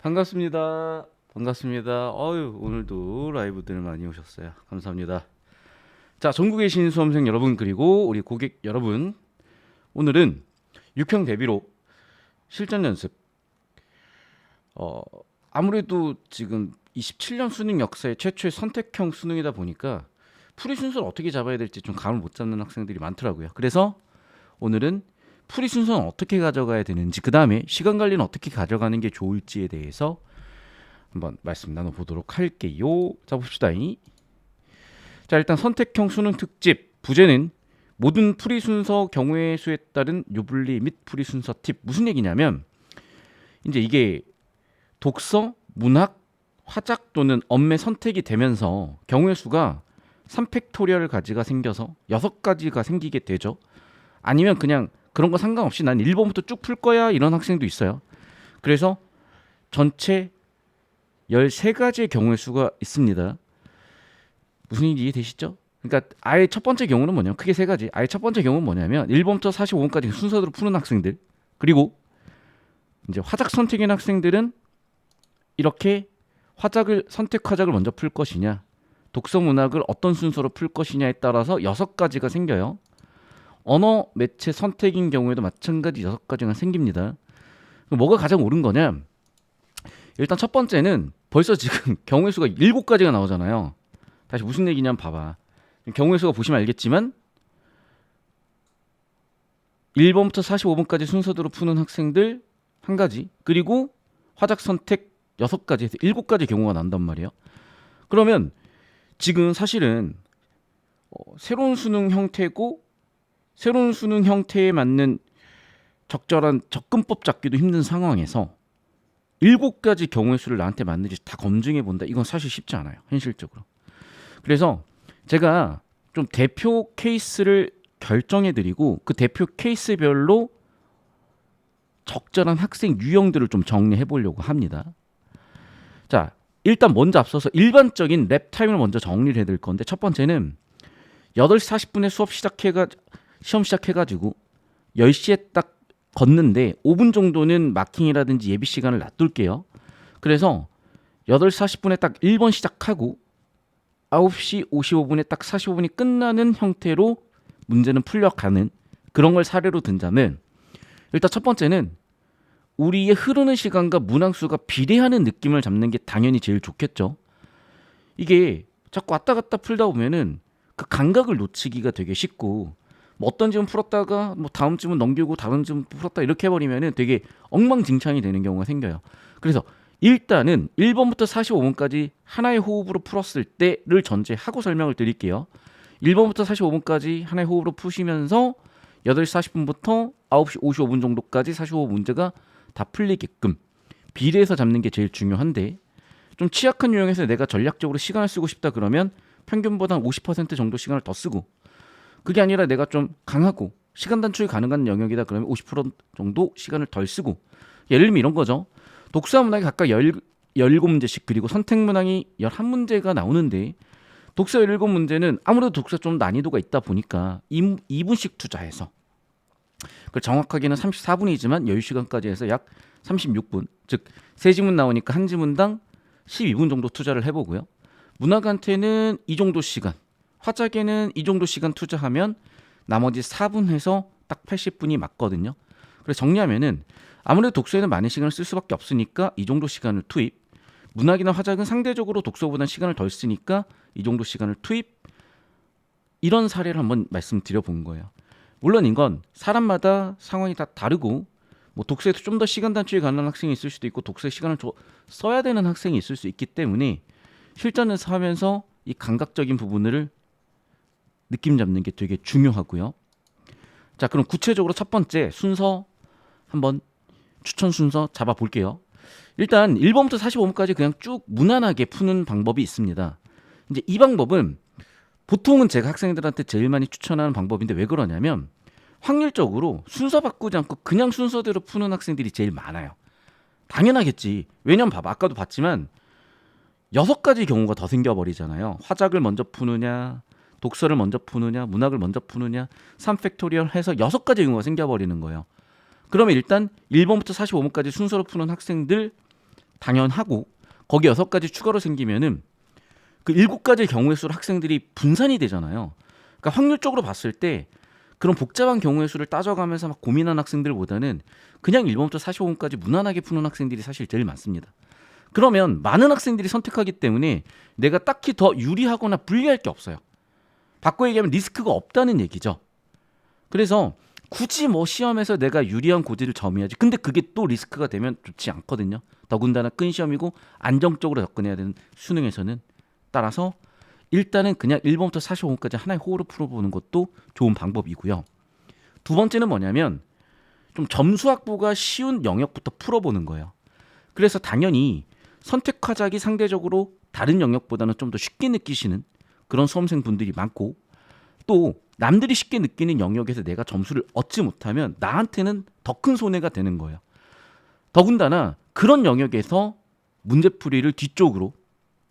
반갑습니다. 반갑습니다. 오늘도 라이브들 많이 오셨어요. 감사합니다. 자, 전국에 계신 수험생 여러분 그리고 우리 고객 여러분, 오늘은 6평 대비로 실전 연습. 아무래도 지금 27년 수능 역사의 최초의 선택형 수능이다 보니까 풀이 순서를 어떻게 잡아야 될지 좀 감을 못 잡는 학생들이 많더라고요. 그래서 오늘은 풀이 순서는 어떻게 가져가야 되는지, 그 다음에 시간 관리는 어떻게 가져가는 게 좋을지에 대해서 한번 말씀 나눠보도록 할게요. 자, 봅시다. 자, 일단 선택형 수능 특집 부제는 모든 풀이 순서 경우의 수에 따른 유불리 및 풀이 순서 팁. 무슨 얘기냐면 이제 이게 독서, 문학, 화작 또는 엄매 선택이 되면서 경우의 수가 3팩토리얼 가지가 생겨서 6가지가 생기게 되죠. 아니면 그냥 그런 거 상관없이 난 1번부터 쭉 풀 거야 이런 학생도 있어요. 그래서 전체 13가지의 경우의 수가 있습니다. 무슨 얘기 이해되시죠? 그러니까 아예 첫 번째 경우는 뭐냐면 크게 세 가지. 아예 첫 번째 경우는 뭐냐면 1번부터 45번까지 순서대로 푸는 학생들. 그리고 이제 화작 선택인 학생들은 이렇게 선택 화작을 먼저 풀 것이냐, 독서 문학을 어떤 순서로 풀 것이냐에 따라서 6가지가 생겨요. 언어 매체 선택인 경우에도 마찬가지 6가지가 생깁니다. 뭐가 가장 옳은 거냐? 일단 첫 번째는 벌써 지금 경우의 수가 7가지가 나오잖아요. 다시 무슨 얘기냐면 봐봐. 경우의 수가 보시면 알겠지만 1번부터 45번까지 순서대로 푸는 학생들 한 가지, 그리고 화작 선택 6가지에서 7가지 경우가 난단 말이에요. 그러면 지금 사실은 새로운 수능 형태고 새로운 수능 형태에 맞는 적절한 접근법 잡기도 힘든 상황에서 7가지 경우의 수를 나한테 맞는지 다 검증해 본다. 이건 사실 쉽지 않아요. 현실적으로. 그래서 제가 좀 대표 케이스를 결정해 드리고 그 대표 케이스별로 적절한 학생 유형들을 좀 정리해 보려고 합니다. 자, 일단 먼저 앞서서 일반적인 랩 타임을 먼저 정리를 해드릴 건데, 첫 번째는 8시 40분에 시험 시작해가지고 10시에 딱 걷는데 5분 정도는 마킹이라든지 예비 시간을 놔둘게요. 그래서 8시 40분에 딱 1번 시작하고 9시 55분에 딱 45분이 끝나는 형태로 문제는 풀려가는 그런 걸 사례로 든다면, 일단 첫 번째는 우리의 흐르는 시간과 문항수가 비례하는 느낌을 잡는 게 당연히 제일 좋겠죠. 이게 자꾸 왔다 갔다 풀다 보면은 그 감각을 놓치기가 되게 쉽고, 뭐 어떤 질문 풀었다가 뭐 다음 질문 넘기고 다른 질문 풀었다 이렇게 해버리면은 되게 엉망진창이 되는 경우가 생겨요. 그래서 일단은 1번부터 45번까지 하나의 호흡으로 풀었을 때를 전제하고 설명을 드릴게요. 1번부터 45번까지 하나의 호흡으로 푸시면서 8시 40분부터 9시 55분 정도까지 45 문제가 다 풀리게끔 비례해서 잡는 게 제일 중요한데, 좀 취약한 유형에서 내가 전략적으로 시간을 쓰고 싶다 그러면 평균보다 한 50% 정도 시간을 더 쓰고, 그게 아니라 내가 좀 강하고 시간 단축이 가능한 영역이다 그러면 50% 정도 시간을 덜 쓰고, 예를 들면 이런 거죠. 독서와 문학이 각각 17문제씩 그리고 선택 문항이 11문제가 나오는데, 독서 17문제는 아무래도 독서 좀 난이도가 있다 보니까 2분씩 투자해서, 그 정확하게는 34분이지만 여유시간까지 해서 약 36분, 즉 3지문 나오니까 한 지문당 12분 정도 투자를 해보고요. 문학한테는 이 정도 시간, 화작에는 이 정도 시간 투자하면 나머지 4분 해서 딱 80분이 맞거든요. 그래서 정리하면은 아무래도 독서에는 많은 시간을 쓸 수밖에 없으니까 이 정도 시간을 투입, 문학이나 화작은 상대적으로 독서보다 시간을 덜 쓰니까 이 정도 시간을 투입, 이런 사례를 한번 말씀드려 본 거예요. 물론 이건 사람마다 상황이 다 다르고, 뭐 독서에서 좀 더 시간 단축이 가능한 학생이 있을 수도 있고 독서에 시간을 써야 되는 학생이 있을 수 있기 때문에 실전에서 하면서 이 감각적인 부분을 느낌 잡는 게 되게 중요하고요. 자, 그럼 구체적으로 첫 번째 순서 한번 추천 순서 잡아 볼게요. 일단 1번부터 45번까지 그냥 쭉 무난하게 푸는 방법이 있습니다. 이제 이 방법은 보통은 제가 학생들한테 제일 많이 추천하는 방법인데, 왜 그러냐면 확률적으로 순서 바꾸지 않고 그냥 순서대로 푸는 학생들이 제일 많아요. 당연하겠지. 왜냐면 봐봐, 아까도 봤지만 6가지 경우가 더 생겨버리잖아요. 화작을 먼저 푸느냐, 독서를 먼저 푸느냐, 문학을 먼저 푸느냐, 3팩토리얼 해서 6가지 경우가 생겨버리는 거예요. 그러면 일단 1번부터 45번까지 순서로 푸는 학생들 당연하고 거기 6가지 추가로 생기면은 그 7가지 경우의 수로 학생들이 분산이 되잖아요. 그러니까 확률적으로 봤을 때 그런 복잡한 경우의 수를 따져가면서 막 고민한 학생들보다는 그냥 1번부터 45번까지 무난하게 푸는 학생들이 사실 제일 많습니다. 그러면 많은 학생들이 선택하기 때문에 내가 딱히 더 유리하거나 불리할 게 없어요. 바꿔 얘기하면 리스크가 없다는 얘기죠. 그래서 굳이 뭐 시험에서 내가 유리한 고지를 점해야지. 근데 그게 또 리스크가 되면 좋지 않거든요. 더군다나 큰 시험이고 안정적으로 접근해야 되는 수능에서는. 따라서 일단은 그냥 1번부터 45번까지 하나의 호흡으로 풀어보는 것도 좋은 방법이고요. 두 번째는 뭐냐면 좀 점수 확보가 쉬운 영역부터 풀어보는 거예요. 그래서 당연히 선택화작이 상대적으로 다른 영역보다는 좀 더 쉽게 느끼시는 그런 수험생 분들이 많고, 또 남들이 쉽게 느끼는 영역에서 내가 점수를 얻지 못하면 나한테는 더 큰 손해가 되는 거예요. 더군다나 그런 영역에서 문제풀이를 뒤쪽으로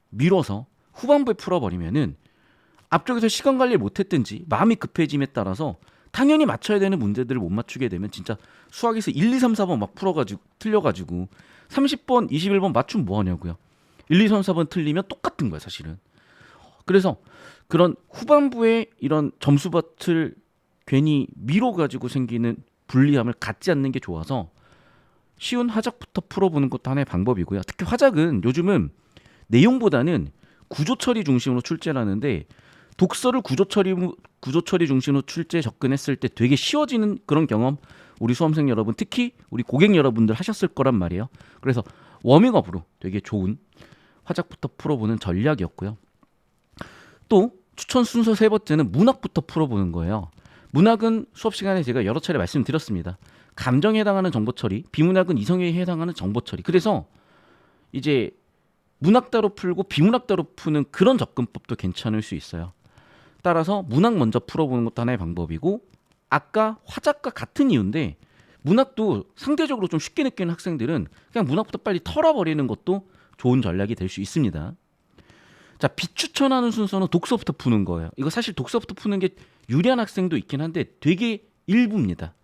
밀어서 후반부에 풀어버리면은 앞쪽에서 시간 관리를 못했든지 마음이 급해짐에 따라서 당연히 맞춰야 되는 문제들을 못 맞추게 되면 진짜 수학에서 1, 2, 3, 4번 막 풀어가지고 틀려가지고 30번, 21번 맞추면 뭐하냐고요. 1, 2, 3, 4번 틀리면 똑같은 거야 사실은. 그래서 그런 후반부에 이런 점수밭을 괜히 밀어가지고 생기는 불리함을 갖지 않는 게 좋아서 쉬운 화작부터 풀어보는 것도 하나의 방법이고요. 특히 화작은 요즘은 내용보다는 구조처리 중심으로 출제를 하는데, 독서를 구조처리 중심으로 출제 접근했을 때 되게 쉬워지는 그런 경험 우리 수험생 여러분, 특히 우리 고객 여러분들 하셨을 거란 말이에요. 그래서 워밍업으로 되게 좋은 화작부터 풀어보는 전략이었고요. 또 추천 순서 세 번째는 문학부터 풀어보는 거예요. 문학은 수업 시간에 제가 여러 차례 말씀드렸습니다. 감정에 해당하는 정보처리, 비문학은 이성에 해당하는 정보처리. 그래서 이제 문학 따로 풀고 비문학 따로 푸는 그런 접근법도 괜찮을 수 있어요. 따라서 문학 먼저 풀어보는 것도 하나의 방법이고, 아까 화작과 같은 이유인데 문학도 상대적으로 좀 쉽게 느끼는 학생들은 그냥 문학부터 빨리 털어버리는 것도 좋은 전략이 될 수 있습니다. 자, 비추천하는 순서는 독서부터 푸는 거예요. 이거 사실 독서부터 푸는 게 유리한 학생도 있긴 한데 되게 일부입니다.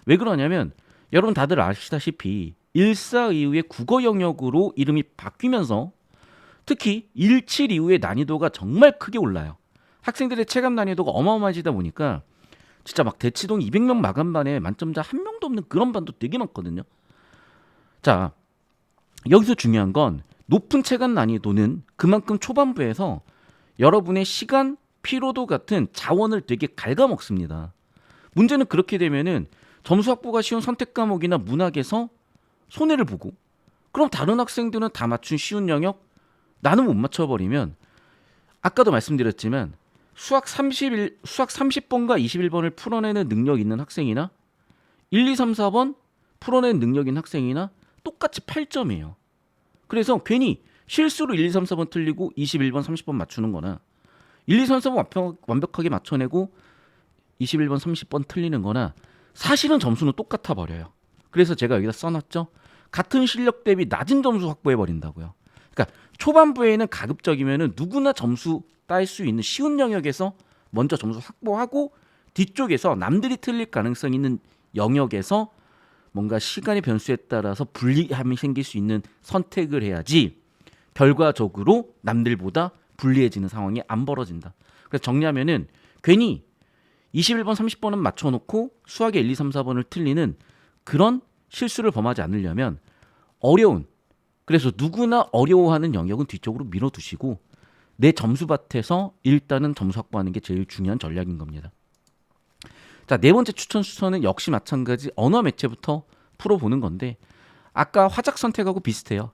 왜 그러냐면 여러분 다들 아시다시피 1사 이후에 국어 영역으로 이름이 바뀌면서 특히 17 이후의 난이도가 정말 크게 올라요. 학생들의 체감 난이도가 어마어마해지다 보니까 진짜 막 대치동 200명 마감반에 만점자 한 명도 없는 그런 반도 되게 많거든요. 자, 여기서 중요한 건 높은 체감 난이도는 그만큼 초반부에서 여러분의 시간, 피로도 같은 자원을 되게 갉아먹습니다. 문제는 그렇게 되면은 점수 확보가 쉬운 선택 과목이나 문학에서 손해를 보고, 그럼 다른 학생들은 다 맞춘 쉬운 영역 나는 못 맞춰버리면, 아까도 말씀드렸지만 수학 30번과 21번을 풀어내는 능력 있는 학생이나 1, 2, 3, 4번 풀어내는 능력 있는 학생이나 똑같이 8점이에요. 그래서 괜히 실수로 1, 2, 3, 4번 틀리고 21번, 30번 맞추는 거나 1, 2, 3, 4번 완벽하게 맞춰내고 21번, 30번 틀리는 거나 사실은 점수는 똑같아 버려요. 그래서 제가 여기다 써놨죠. 같은 실력 대비 낮은 점수 확보해 버린다고요. 그러니까 초반부에는 가급적이면은 누구나 점수 딸 수 있는 쉬운 영역에서 먼저 점수 확보하고, 뒤쪽에서 남들이 틀릴 가능성 있는 영역에서 뭔가 시간의 변수에 따라서 불리함이 생길 수 있는 선택을 해야지 결과적으로 남들보다 불리해지는 상황이 안 벌어진다. 그래서 정리하면은 괜히 21번, 30번은 맞춰놓고 수학의 1, 2, 3, 4번을 틀리는 그런 실수를 범하지 않으려면 어려운, 그래서 누구나 어려워하는 영역은 뒤쪽으로 밀어두시고 내 점수밭에서 일단은 점수 확보하는 게 제일 중요한 전략인 겁니다. 자, 네 번째 추천 순서는 역시 마찬가지 언어 매체부터 풀어보는 건데, 아까 화작 선택하고 비슷해요.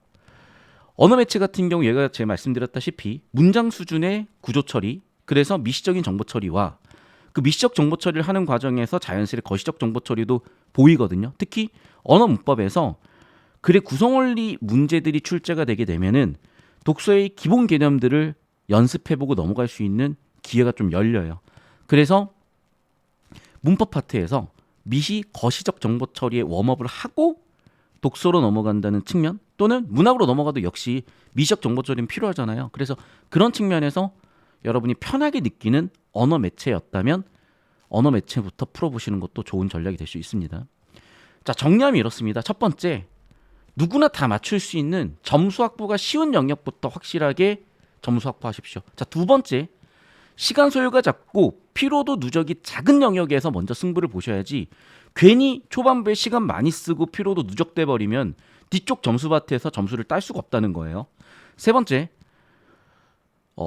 언어 매체 같은 경우 얘가 제가 말씀드렸다시피 문장 수준의 구조 처리, 그래서 미시적인 정보 처리와 그 미시적 정보 처리를 하는 과정에서 자연스레 거시적 정보 처리도 보이거든요. 특히 언어 문법에서 글의 구성 원리 문제들이 출제가 되게 되면은 독서의 기본 개념들을 연습해보고 넘어갈 수 있는 기회가 좀 열려요. 그래서 문법 파트에서 미시 거시적 정보 처리의 웜업을 하고 독서로 넘어간다는 측면, 또는 문학으로 넘어가도 역시 미시적 정보 처리는 필요하잖아요. 그래서 그런 측면에서 여러분이 편하게 느끼는 언어 매체였다면 언어 매체부터 풀어보시는 것도 좋은 전략이 될 수 있습니다. 자, 정리하면 이렇습니다. 첫 번째, 누구나 다 맞출 수 있는 점수 확보가 쉬운 영역부터 확실하게 점수 확보하십시오. 자, 두 번째, 시간 소요가 작고 피로도 누적이 작은 영역에서 먼저 승부를 보셔야지 괜히 초반부에 시간 많이 쓰고 피로도 누적돼 버리면 뒤쪽 점수밭에서 점수를 딸 수가 없다는 거예요. 세 번째,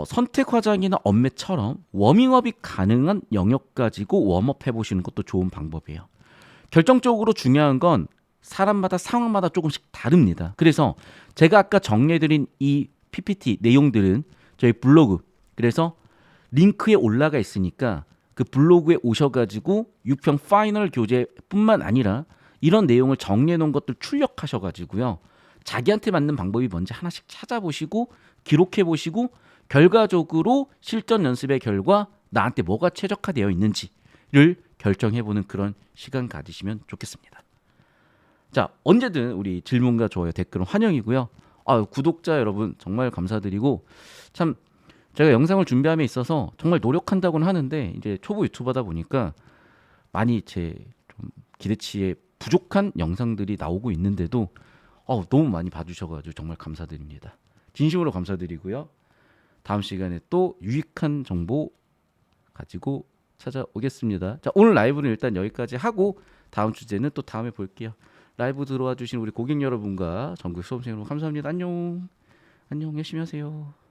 선택 화장이나 엄매처럼 워밍업이 가능한 영역 가지고 웜업 해보시는 것도 좋은 방법이에요. 결정적으로 중요한 건 사람마다 상황마다 조금씩 다릅니다. 그래서 제가 아까 정리해드린 이 PPT 내용들은 저희 블로그, 그래서 링크에 올라가 있으니까 그 블로그에 오셔가지고 6평 파이널 교재뿐만 아니라 이런 내용을 정리해 놓은 것들 출력하셔가지고요. 자기한테 맞는 방법이 뭔지 하나씩 찾아보시고 기록해 보시고 결과적으로 실전 연습의 결과 나한테 뭐가 최적화되어 있는지를 결정해보는 그런 시간 가지시면 좋겠습니다. 자, 언제든 우리 질문과 좋아요, 댓글은 환영이고요. 구독자 여러분 정말 감사드리고, 참 제가 영상을 준비함에 있어서 정말 노력한다고는 하는데 이제 초보 유튜버다 보니까 많이 제 좀 기대치에 부족한 영상들이 나오고 있는데도 너무 많이 봐주셔가지고 정말 감사드립니다. 진심으로 감사드리고요. 다음 시간에 또 유익한 정보 가지고 찾아오겠습니다. 자, 오늘 라이브는 일단 여기까지 하고 다음 주제는 또 다음에 볼게요. 라이브 들어와 주신 우리 고객 여러분과 전국 수험생 여러분 감사합니다. 안녕. 안녕, 열심히 하세요.